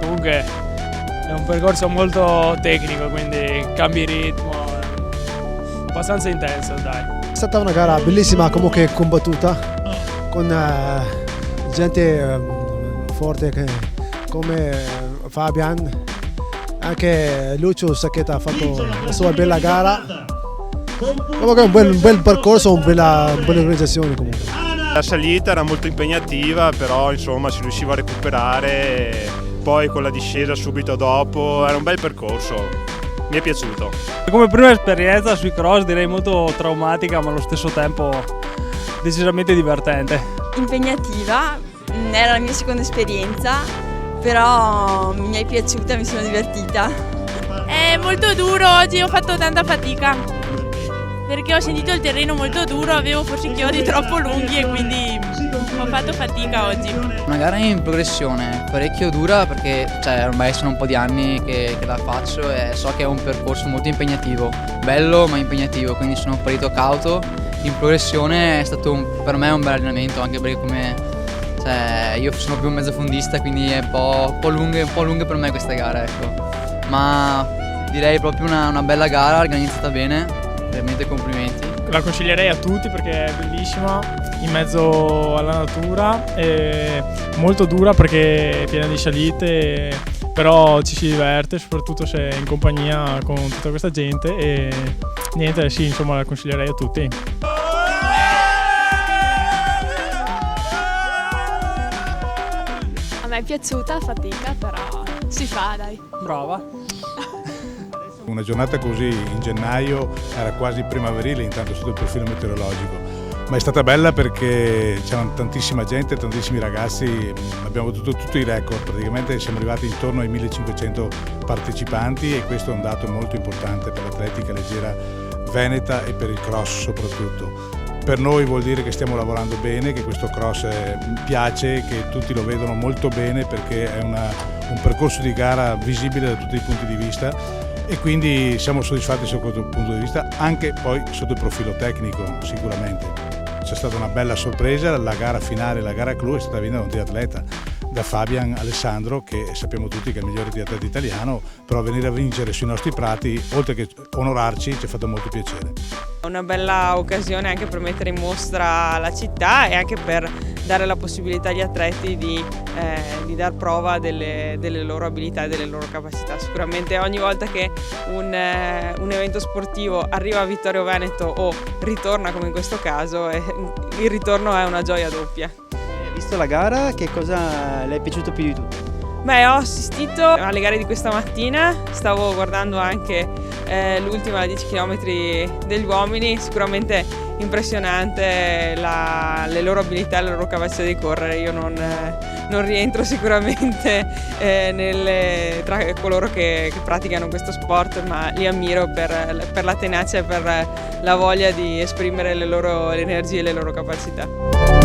comunque è un percorso molto tecnico, quindi cambi ritmo, abbastanza intenso, dai. È stata una gara bellissima, comunque combattuta, con gente forte come Fabian, anche Lucio Sacchetta ha fatto la sua bella gara. Comunque un bel percorso, una bella organizzazione comunque. La salita era molto impegnativa, però insomma si riusciva a recuperare, poi con la discesa subito dopo era un bel percorso, mi è piaciuto. Come prima esperienza sui cross direi molto traumatica, ma allo stesso tempo decisamente divertente. Impegnativa, era la mia seconda esperienza, però mi è piaciuta, mi sono divertita. È molto duro, oggi ho fatto tanta fatica perché ho sentito il terreno molto duro, avevo forse i chiodi troppo lunghi e quindi ho fatto fatica oggi. Una gara in progressione, parecchio dura perché ormai sono un po' di anni che la faccio e so che è un percorso molto impegnativo, bello ma impegnativo, quindi sono partito cauto. In progressione è stato per me un bel allenamento, anche perché io sono più un mezzofondista, quindi è un po' lunghe per me queste gare, ecco. Ma direi proprio una bella gara, organizzata bene, veramente complimenti. La consiglierei a tutti perché è bellissima, in mezzo alla natura, è molto dura perché è piena di salite, però ci si diverte, soprattutto se è in compagnia con tutta questa gente e niente, sì, insomma la consiglierei a tutti. A me è piaciuta, fatica, però si fa, dai. Brava. Una giornata così in gennaio era quasi primaverile intanto sotto il profilo meteorologico, ma è stata bella perché c'era tantissima gente, tantissimi ragazzi, abbiamo battuto tutti i record, praticamente siamo arrivati intorno ai 1500 partecipanti e questo è un dato molto importante per l'atletica leggera veneta e per il cross soprattutto. Per noi vuol dire che stiamo lavorando bene, che questo cross piace, che tutti lo vedono molto bene perché è un percorso di gara visibile da tutti i punti di vista e quindi siamo soddisfatti sotto questo punto di vista, anche poi sotto il profilo tecnico sicuramente. C'è stata una bella sorpresa, la gara finale, la gara clou è stata vinta da un triatleta, da Fabian Alessandro, che sappiamo tutti che è il migliore triatleta italiano, però venire a vincere sui nostri prati, oltre che onorarci, ci ha fatto molto piacere. Una bella occasione anche per mettere in mostra la città e anche per dare la possibilità agli atleti di dar prova delle loro abilità e delle loro capacità. Sicuramente ogni volta che un evento sportivo arriva a Vittorio Veneto o ritorna come in questo caso, il ritorno è una gioia doppia. Hai visto la gara? Che cosa le è piaciuto più di tutto? Beh, ho assistito alle gare di questa mattina, stavo guardando anche l'ultima 10 km degli uomini, sicuramente impressionante le loro abilità e le loro capacità di correre. Io non rientro sicuramente tra coloro che praticano questo sport, ma li ammiro per la tenacia e per la voglia di esprimere le loro energie e le loro capacità.